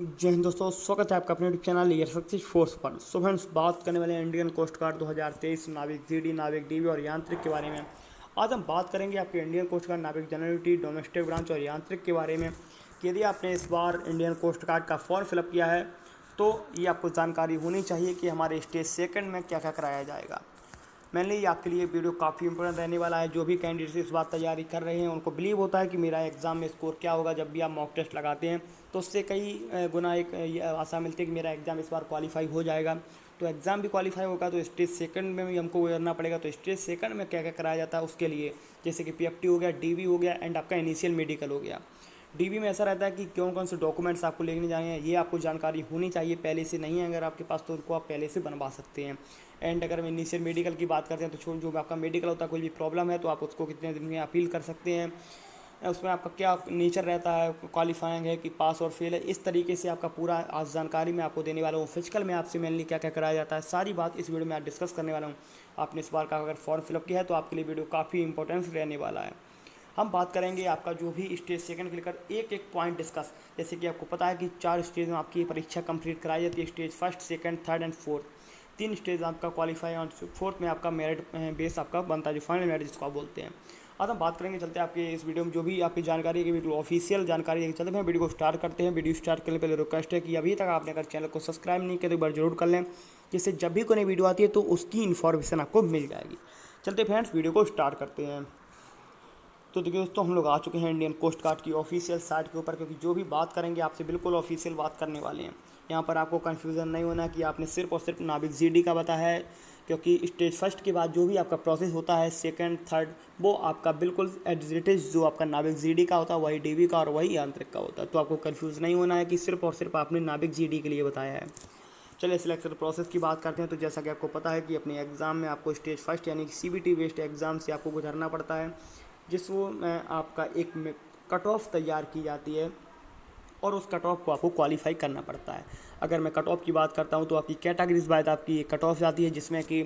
जय हिंद दोस्तों, स्वागत है आपका अपने YouTube channel Air Success Force पर। सो फ्रेंड्स, बात करने वाले हैं इंडियन कोस्ट गार्ड 2023 नाविक जीडी, नाविक डीवी और यांत्रिक के बारे में। आज हम बात करेंगे आपके इंडियन कोस्ट गार्ड नाविक जनरल ड्यूटी, डोमेस्टिक ब्रांच और यांत्रिक के बारे में कि यदि आपने इस बार इंडियन कोस्ट गार्ड का फॉर्म फिलअप किया है तो ये आपको जानकारी होनी चाहिए कि हमारे स्टेज सेकंड में क्या क्या कराया जाएगा। मेनली आपके लिए वीडियो काफ़ी इंपॉर्टेंट रहने वाला है। जो भी कैंडिडेट्स इस बार तैयारी कर रहे हैं उनको बिलीव होता है कि मेरा एग्ज़ाम में स्कोर क्या होगा। जब भी आप मॉक टेस्ट लगाते हैं तो उससे कई गुना एक ये आशा मिलती है कि मेरा एग्ज़ाम इस बार क्वालिफाई हो जाएगा। तो एग्ज़ाम भी क्वालिफाई होगा तो स्टेज सेकंड में भी हमको गुजरना पड़ेगा। तो स्टेज सेकंड में क्या क्या कराया जाता है उसके लिए, जैसे कि पीएफटी हो गया, डीवी हो गया एंड आपका इनिशियल मेडिकल हो गया। डीबी में ऐसा रहता है कि कौन कौन से डॉक्यूमेंट्स आपको लेने जाएंगे ये आपको जानकारी होनी चाहिए पहले से। नहीं है अगर आपके पास तो उनको आप पहले से बनवा सकते हैं। एंड अगर हम इनिशियल मेडिकल की बात करते हैं तो जो आपका मेडिकल होता है, कोई भी प्रॉब्लम है तो आप उसको कितने दिन में अपील कर सकते हैं। उसमें आपका क्या नेचर रहता है, क्वालिफाइंग है कि पास और फेल है, इस तरीके से आपका पूरा आज जानकारी मैं आपको देने वाला हूँ। फिजिकल में आपसे मेनली क्या क्या कराया जाता है, सारी बात इस वीडियो में आज डिस्कस करने वाला हूँ। आपने इस बार का अगर फॉर्म फिलअप किया है तो आपके लिए वीडियो काफ़ी इंपॉर्टेंस रहने वाला है। हम बात करेंगे आपका जो भी स्टेज सेकंड के लेकर एक एक पॉइंट डिस्कस। जैसे कि आपको पता है कि 4 स्टेज में आपकी परीक्षा कंप्लीट कराई जाती है। Stage first, second, third and fourth, 3 stage आपका क्वालिफाई और फोर्थ में आपका मेरिट बेस आपका बनता है, जो फाइनल मेरिट जिसको आप बोलते हैं। आज हम बात करेंगे, चलते हैं आपके इस वीडियो में जो भी आपकी जानकारी है, वीडियो ऑफिशियल जानकारी है। चलते हैं वीडियो को स्टार्ट करते हैं। वीडियो स्टार्ट करने पहले रिक्वेस्ट है कि अभी तक आपने अगर चैनल को सब्सक्राइब नहीं किया तो एक बार जरूर कर लें, जिससे जब भी कोई नई वीडियो आती है तो उसकी इन्फॉर्मेशन आपको मिल जाएगी। चलते फ्रेंड्स, वीडियो को स्टार्ट करते हैं। तो देखिए दोस्तों, हम लोग आ चुके हैं इंडियन कोस्ट गार्ड की ऑफिशियल साइट के ऊपर, क्योंकि जो भी बात करेंगे आपसे बिल्कुल ऑफिशियल बात करने वाले हैं। यहाँ पर आपको कन्फ्यूज़न नहीं होना कि आपने सिर्फ और सिर्फ नाविक जीडी का बताया है, क्योंकि स्टेज फर्स्ट के बाद जो भी आपका प्रोसेस होता है सेकंड थर्ड, वो आपका बिल्कुल एज इट इज़ जो आपका नाविक जीडी का होता है वही डीवी का और वही यांत्रिक का होता है। तो आपको कन्फ्यूज़ नहीं होना है कि सिर्फ और सिर्फ आपने नाविक जीडी के लिए बताया है। चलिए सिलेक्शन प्रोसेस की बात करते हैं। तो जैसा कि आपको पता है कि अपने एग्ज़ाम में आपको स्टेज फर्स्ट यानी कि सीबीटी बेस्ड एग्ज़ाम से आपको गुजरना पड़ता है, जिसमें आपका एक कट ऑफ तैयार की जाती है और उस कट ऑफ को आपको क्वालिफाई करना पड़ता है। अगर मैं कट ऑफ की बात करता हूँ तो आपकी कैटेगरीज बाय आपकी कट ऑफ जाती है, जिसमें कि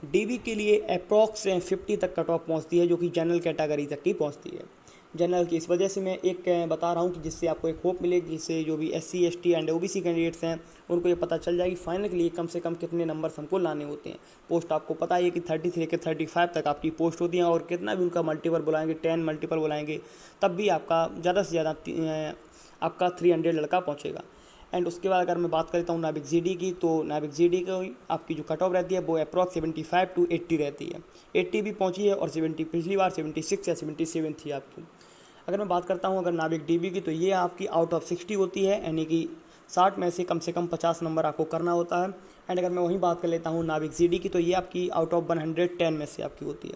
डीबी के लिए अप्रॉक्स 50 तक कट ऑफ पहुँचती है, जो कि जनरल कैटेगरी तक की पहुँचती है। जनरल की इस वजह से मैं एक बता रहा हूँ कि जिससे आपको एक होप मिलेगी, जिससे जो भी SC ST and OBC candidates हैं उनको ये पता चल जाएगी फाइनल के लिए कम से कम कितने नंबर्स हमको लाने होते हैं। पोस्ट आपको पता है कि 33 के 35 तक आपकी पोस्ट होती हैं, और कितना भी उनका मल्टीपल बुलाएंगे, 10 मल्टीपल बुलाएंगे, तब भी आपका ज़्यादा से ज़्यादा आपका 300 लड़का पहुँचेगा। एंड उसके बाद अगर मैं बात करता हूँ नाविक जीडी की, तो नाविक जीडी की आपकी जो कट ऑफ रहती है वो अप्रॉक्स 75 to 80 रहती है। 80 भी पहुँची है और 70 पिछली बार 76 या 77 थी आपकी। अगर मैं बात करता हूँ अगर नाविक डीबी की, तो ये आपकी आउट ऑफ 60 होती है, यानी कि 60 में से कम 50 नंबर आपको करना होता है। एंड अगर मैं वहीं बात कर लेता हूँ नाविक जीडी की, तो ये आपकी आउट ऑफ 110 में से आपकी होती है।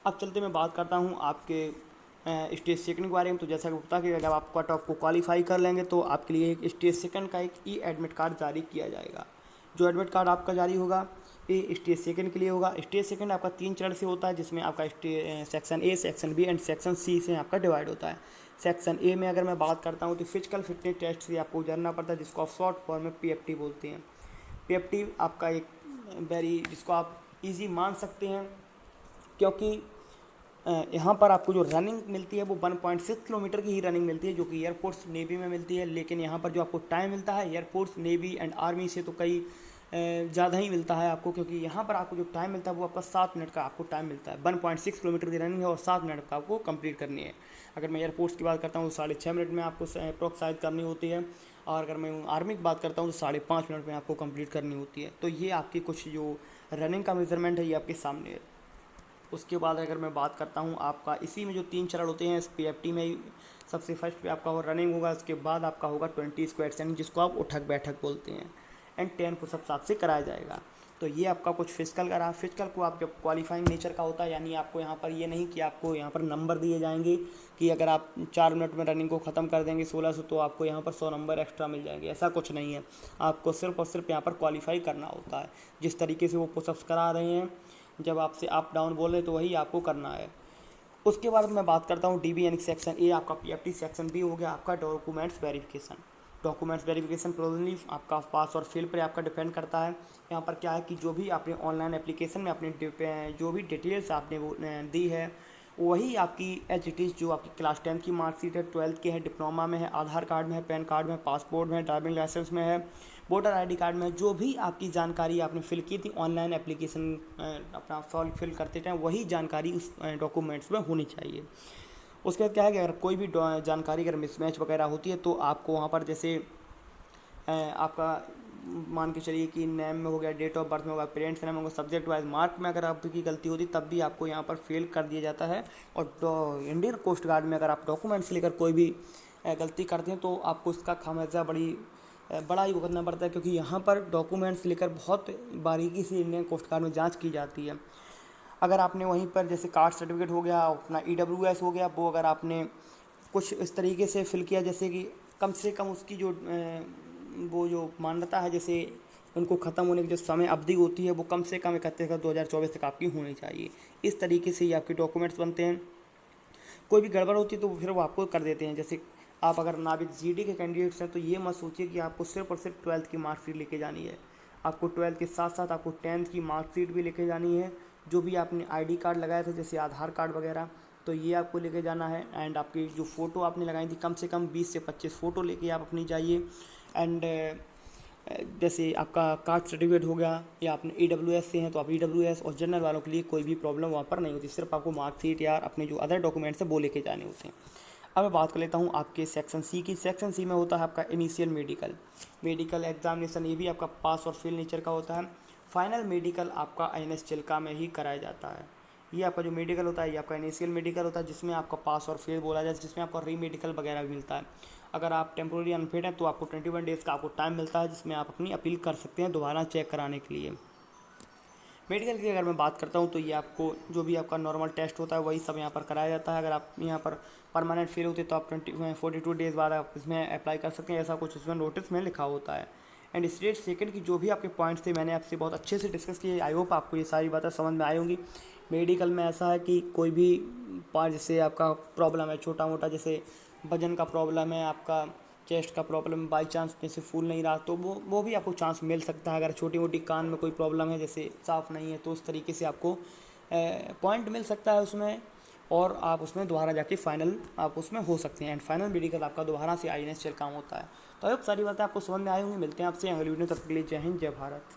अब चलते मैं बात करता हूँ आपके स्टेज सेकंड के बारे में। तो जैसा कि पता कि जब आप कट ऑफ को क्वालिफाई कर लेंगे तो आपके लिए एक स्टेज सेकंड का एक ई एडमिट कार्ड जारी किया जाएगा। जो एडमिट कार्ड आपका जारी होगा ये स्टेज सेकंड के लिए होगा। स्टेज सेकंड आपका 3 चरण से होता है, जिसमें आपका section A, section B and section C से आपका डिवाइड होता है। सेक्शन ए में अगर मैं बात करता हूँ तो फिजिकल फिटनेस टेस्ट से आपको गुजरना पड़ता है, जिसको आप शॉर्ट फॉर्म में पीएफटी बोलते हैं। पीएफटी आपका एक जिसको आप ईजी मान सकते हैं, क्योंकि यहाँ पर आपको जो रनिंग मिलती है वो 1.6 किलोमीटर की ही रनिंग मिलती है, जो कि एयरफोर्स नेवी में मिलती है। लेकिन यहाँ पर जो आपको टाइम मिलता है एयरफोर्स नेवी एंड आर्मी से तो कई ज़्यादा ही मिलता है आपको, क्योंकि यहाँ पर आपको जो टाइम मिलता है वो आपका 7 मिनट का आपको टाइम मिलता है। 1.6 किलोमीटर की रनिंग है और 7 मिनट का आपको कंप्लीट करनी है। अगर मैं एयरफोर्स की बात करता हूँ तो 6.5 मिनट में आपको अप्रोक्साइज करनी होती है, और अगर मैं आर्मी की बात करता हूँ तो 5.5 मिनट में आपको कंप्लीट करनी होती है। तो ये आपकी कुछ जो रनिंग का मेजरमेंट है ये आपके सामने है। उसके बाद अगर मैं बात करता हूँ आपका इसी में जो 3 चरण होते हैं, इस पीएफटी में सबसे फर्स्ट पे आपका रनिंग होगा, उसके बाद आपका होगा 20 स्क्वाट्स यानी जिसको आप उठक बैठक बोलते हैं, एंड 10 पुशअप साथ से कराया जाएगा। तो ये आपका कुछ फिजिकल का रहा। फिजिकल को आप जब क्वालिफाइंग नेचर का होता है, यानी आपको यहाँ पर ये नहीं कि आपको यहाँ पर नंबर दिए जाएंगे कि अगर आप 4 मिनट में रनिंग को ख़त्म कर देंगे 1600 तो आपको यहाँ पर 100 नंबर एक्स्ट्रा मिल जाएंगे, ऐसा कुछ नहीं है। आपको सिर्फ और सिर्फ यहाँ पर क्वालिफाई करना होता है। जिस तरीके से वो पुशअप्स करा रहे हैं, जब आपसे अप डाउन बोल रहे तो वही आपको करना है। उसके बाद मैं बात करता हूँ डीबी यानी सेक्शन ए आपका पीएफटी, सेक्शन बी हो गया आपका documents verification. Documents verification probably आपका पास और फेल पर आपका डिपेंड करता है। यहाँ पर क्या है कि जो भी आपने ऑनलाइन एप्लीकेशन में अपने जो भी डिटेल्स आपने वो दी है वही आपकी एज इट इज़ जो आपकी क्लास 10 की मार्कशीट है, 12th की है, डिप्लोमा में है, आधार कार्ड में है, पैन कार्ड में है, पासपोर्ट में है, ड्राइविंग लाइसेंस में है, वोटर आईडी कार्ड में है, जो भी आपकी जानकारी आपने फिल की थी ऑनलाइन एप्लीकेशन अपना फॉर्म फिल करते टाइम, वही जानकारी उस डॉक्यूमेंट्स में होनी चाहिए। उसके बाद क्या है कि अगर कोई भी जानकारी अगर मिसमैच वगैरह होती है तो आपको वहाँ पर जैसे आपका मान के चलिए कि नेम में हो गया, डेट ऑफ बर्थ में होगा, पेरेंट्स नेम होगा, सब्जेक्ट वाइज मार्क में अगर आपकी गलती होती तब भी आपको यहाँ पर फेल कर दिया जाता है। और इंडियन कोस्ट गार्ड में अगर आप डॉक्यूमेंट्स लेकर कोई भी गलती करते हैं तो आपको इसका खामियाजा बड़ा ही भुगतना पड़ता है, क्योंकि यहाँ पर डॉक्यूमेंट्स लेकर बहुत बारीकी से इंडियन कोस्ट गार्ड में जाँच की जाती है। अगर आपने वहीं पर जैसे कास्ट सर्टिफिकेट हो गया, अपना EWS हो गया, वो अगर आपने कुछ इस तरीके से फिल किया जैसे कि कम से कम उसकी जो वो जो मान्यता है, जैसे उनको ख़त्म होने की जो समय अवधि होती है वो कम से कम 31/2024 तक आपकी होनी चाहिए। इस तरीके से ही आपके डॉक्यूमेंट्स बनते हैं। कोई भी गड़बड़ होती है तो फिर वो आपको कर देते हैं। जैसे आप अगर नाविक GD के कैंडिडेट्स हैं तो ये मत सोचिए कि आपको सिर्फ और सिर्फ 12th की मार्कशीट लेके जानी है। आपको 12th के साथ साथ आपको 10th की मार्कशीट भी लेके जानी है। जो भी आपने ID कार्ड लगाया था जैसे आधार कार्ड वगैरह, तो ये आपको लेके जाना है। एंड आपकी जो फ़ोटो आपने लगाई थी कम से कम 20 से 25 फ़ोटो लेके आप अपनी जाइए। एंड जैसे आपका कास्ट सर्टिफिकेट हो गया या आपने EWS से हैं तो आप EWS, और जनरल वालों के लिए कोई भी प्रॉब्लम वहाँ पर नहीं होती, सिर्फ आपको मार्कशीट या अपने जो अदर डॉक्यूमेंट्स हैं वो लेके जाने होते हैं। अब मैं बात कर लेता हूँ आपके सेक्शन C की। सेक्शन C में होता है आपका इनिशियल मेडिकल एग्जामिनेशन। ये भी आपका पास और फेल नेचर का होता है। फाइनल मेडिकल आपका INS चिल्का में ही कराया जाता है। ये आपका जो मेडिकल होता है ये आपका इनिशियल मेडिकल होता है, जिसमें आपका पास और फेल बोला जाए, जिसमें आपका री मेडिकल वगैरह भी मिलता है। अगर आप टेम्पोररी अनफिट हैं तो आपको 21 डेज़ का आपको टाइम मिलता है, जिसमें आप अपनी अपील कर सकते हैं दोबारा चेक कराने के लिए। मेडिकल की अगर मैं बात करता हूँ तो ये आपको जो भी आपका नॉर्मल टेस्ट होता है वही सब यहाँ पर कराया जाता है। अगर आप यहाँ पर परमानेंट फेल होते तो आप 42 डेज़ बाद आप इसमें अप्लाई कर सकते हैं, ऐसा कुछ इसमें नोटिस में लिखा होता है। एंड स्टेज सेकंड की जो भी आपके पॉइंट्स थे मैंने आपसे बहुत अच्छे से डिस्कस किए। आई होप आपको ये सारी बातें समझ में आई होंगी। मेडिकल में ऐसा है कि कोई भी पार्ट जैसे आपका प्रॉब्लम है छोटा मोटा, जैसे वजन का प्रॉब्लम है, आपका चेस्ट का प्रॉब्लम बाई चांस जैसे फूल नहीं रहा तो वो भी आपको चांस मिल सकता है। अगर छोटी मोटी कान में कोई प्रॉब्लम है जैसे साफ़ नहीं है तो उस तरीके से आपको पॉइंट मिल सकता है उसमें, और आप उसमें दोबारा जाके फाइनल आप उसमें हो सकते हैं। एंड फाइनल मेडिकल आपका दोबारा से INS चेक काम होता है। तो अब सारी बातें आपको समझ में आई होंगी। मिलते हैं आपसे अगली वीडियो, तब तक के लिए जय हिंद जय भारत।